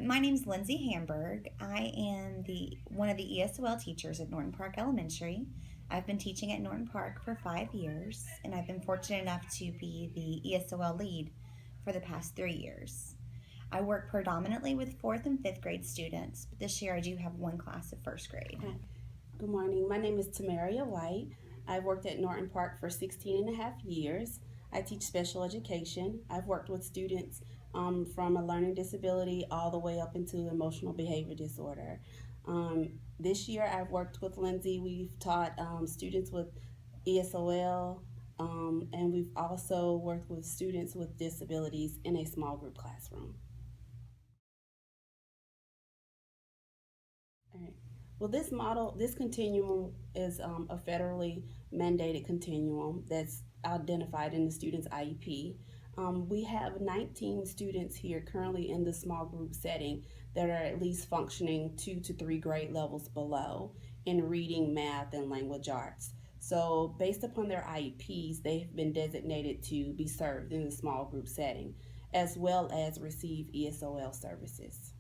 My name's Lindsay Hamburg. I am the one of the ESOL teachers at Norton Park Elementary. I've been teaching at Norton Park for 5 years, and I've been fortunate enough to be the ESOL lead for the past 3 years. I work predominantly with fourth and fifth grade students, but this year I do have one class of first grade. Hi. Good morning. My name is Tamaria White. I've worked at Norton Park for 16 and a half years. I teach special education. I've worked with students from a learning disability all the way up into emotional behavior disorder. This year I've worked with Lindsay. We've taught students with ESOL, and we've also worked with students with disabilities in a small group classroom. All right. Well, this continuum is a federally mandated continuum that's identified in the student's IEP. We have 19 students here currently in the small group setting that are at least functioning 2 to 3 grade levels below in reading, math, and language arts. So, based upon their IEPs, they've been designated to be served in the small group setting, as well as receive ESOL services.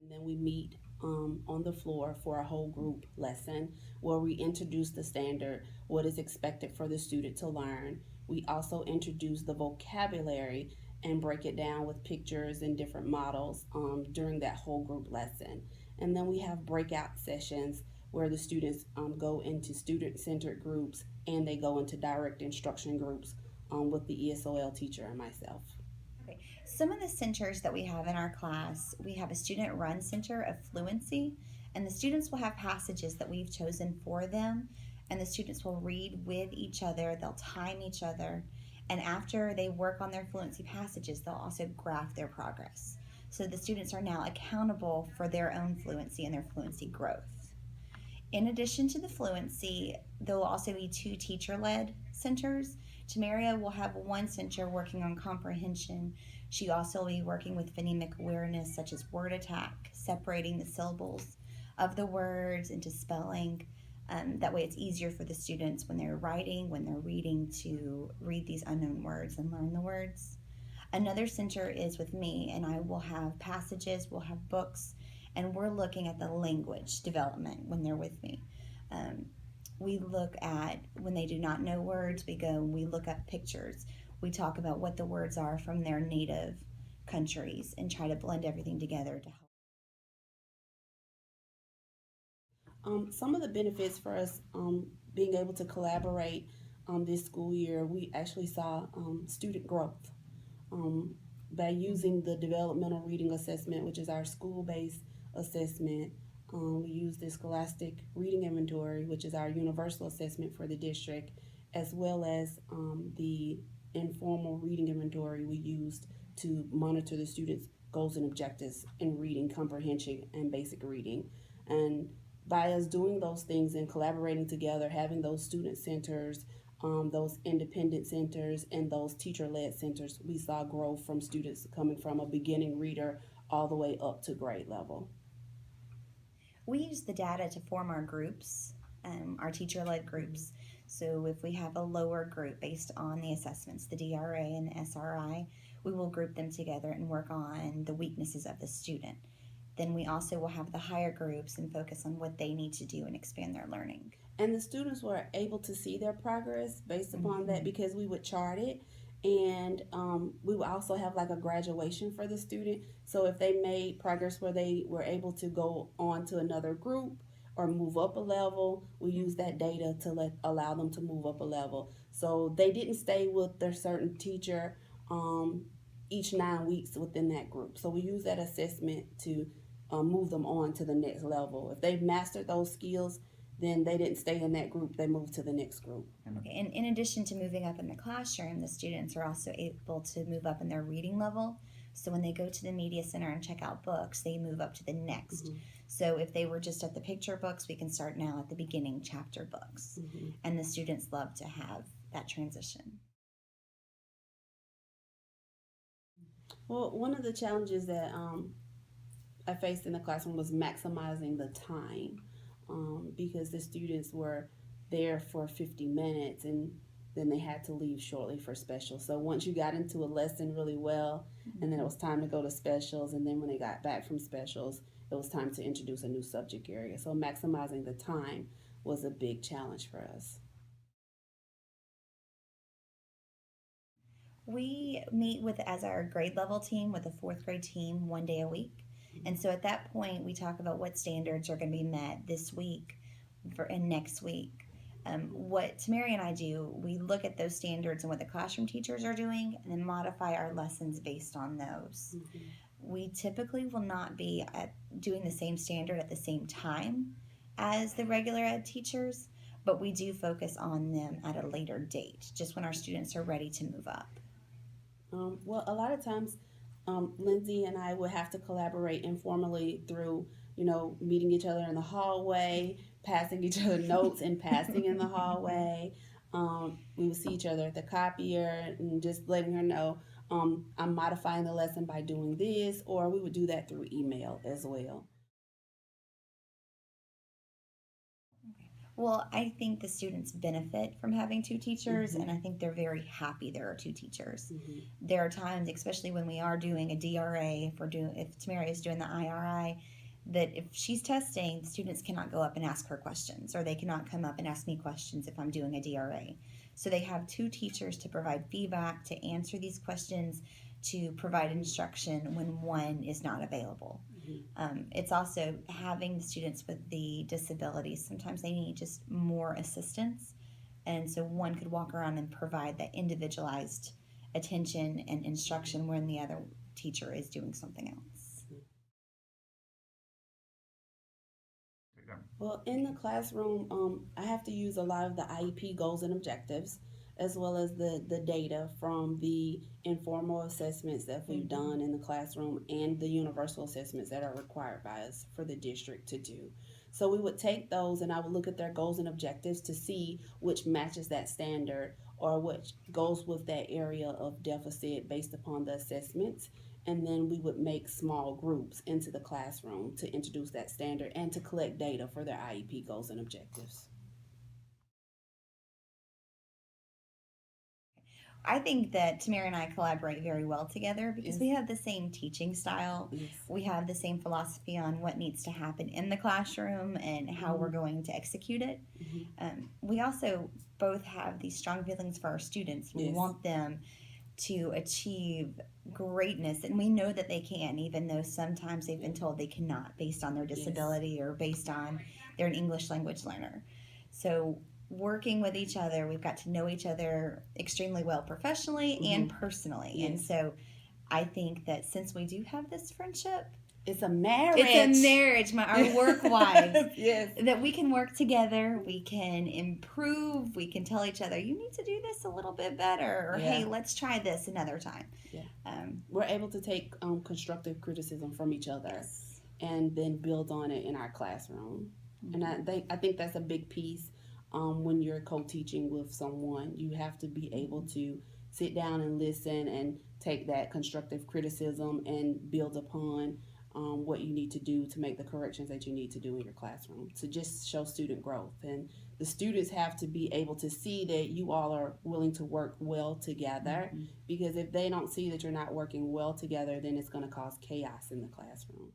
And then we meet on the floor for a whole group lesson where we introduce the standard, what is expected for the student to learn. We also introduce the vocabulary and break it down with pictures and different models during that whole group lesson. And then we have breakout sessions where the students go into student-centered groups and they go into direct instruction groups with the ESOL teacher and myself. Okay. Some of the centers that we have in our class, we have a student run center of fluency, and the students will have passages that we've chosen for them, and the students will read with each other, they'll time each other, and after they work on their fluency passages, they'll also graph their progress. So the students are now accountable for their own fluency and their fluency growth. In addition to the fluency, there will also be two teacher led centers. Tamaria will have one center working on comprehension. She also will be working with phonemic awareness, such as word attack, separating the syllables of the words into spelling. That way, it's easier for the students when they're writing, when they're reading, to read these unknown words and learn the words. Another center is with me, and I will have passages, we'll have books, and we're looking at the language development when they're with me. Um, we look at when they do not know words, we go and we look up pictures. We talk about what the words are from their native countries and try to blend everything together to help. Some of the benefits for us being able to collaborate this school year, we actually saw student growth by using the developmental reading assessment, which is our school based assessment. We use the Scholastic Reading Inventory, which is our universal assessment for the district, as well as the informal reading inventory we used to monitor the students' goals and objectives in reading, comprehension, and basic reading. And by us doing those things and collaborating together, having those student centers, those independent centers, and those teacher led centers, we saw growth from students coming from a beginning reader all the way up to grade level. We use the data to form our groups, our teacher led groups. So if we have a lower group based on the assessments, the DRA and the SRI, we will group them together and work on the weaknesses of the student. Then we also will have the higher groups and focus on what they need to do and expand their learning. And the students were able to see their progress based upon that because we would chart it. And we would also have like a graduation for the student. So if they made progress where they were able to go on to another group or move up a level, we use that data to allow them to move up a level. So they didn't stay with their certain teacher each 9 weeks within that group. So we use that assessment to move them on to the next level. If they've mastered those skills, then they didn't stay in that group, they moved to the next group. Okay, and in addition to moving up in the classroom, the students are also able to move up in their reading level. So when they go to the media center and check out books, they move up to the next. Mm-hmm. So if they were just at the picture books, we can start now at the beginning chapter books. Mm-hmm. And the students love to have that transition. Well, one of the challenges that I faced in the classroom was maximizing the time because the students were there for 50 minutes and then they had to leave shortly for specials. So once you got into a lesson really well, and then it was time to go to specials, and then when they got back from specials, it was time to introduce a new subject area. So maximizing the time was a big challenge for us. We meet with as our grade level team with a fourth grade team 1 day a week. And so at that point, we talk about what standards are going to be met this week and next week. What Tamari and I do, we look at those standards and what the classroom teachers are doing and then modify our lessons based on those. Mm-hmm. We typically will not be doing the same standard at the same time as the regular ed teachers, but we do focus on them at a later date, just when our students are ready to move up. Well, a lot of times, Lindsay and I would have to collaborate informally through, meeting each other in the hallway, passing each other notes and passing in the hallway. We would see each other at the copier and just letting her know, I'm modifying the lesson by doing this, or we would do that through email as well. Well, I think the students benefit from having two teachers, Mm-hmm. and I think they're very happy there are two teachers. Mm-hmm. There are times, especially when we are doing a DRA, if Tamara is doing the IRI, that if she's testing, the students cannot go up and ask her questions, or they cannot come up and ask me questions if I'm doing a DRA. So they have two teachers to provide feedback, to answer these questions, to provide instruction when one is not available. It's also having the students with the disabilities. Sometimes they need just more assistance. And so one could walk around and provide that individualized attention and instruction when the other teacher is doing something else. Well, in the classroom, I have to use a lot of the IEP goals and objectives, as well as the data from the informal assessments that we've done in the classroom and the universal assessments that are required by us for the district to do. So we would take those and I would look at their goals and objectives to see which matches that standard or which goes with that area of deficit based upon the assessments. And then we would make small groups into the classroom to introduce that standard and to collect data for their IEP goals and objectives. I think that Tamara and I collaborate very well together because Yes. we have the same teaching style. Yes. We have the same philosophy on what needs to happen in the classroom and how we're going to execute it. We also both have these strong feelings for our students. We Yes. want them to achieve greatness, and we know that they can, even though sometimes they've been told they cannot based on their disability or based on they're an English language learner. So working with each other, we've got to know each other extremely well professionally and personally. And Yes. so I think that since we do have this friendship, It's a marriage. it's a marriage, our work wives, Yes. that we can work together, we can improve, we can tell each other, you need to do this a little bit better, or Yeah. hey, let's try this another time. Yeah. We're able to take constructive criticism from each other Yes. and then build on it in our classroom. And I think that's a big piece. When you're co-teaching with someone, you have to be able to sit down and listen and take that constructive criticism and build upon what you need to do to make the corrections that you need to do in your classroom to just show student growth. And the students have to be able to see that you all are willing to work well together, because if they don't see that you're not working well together, then it's going to cause chaos in the classroom.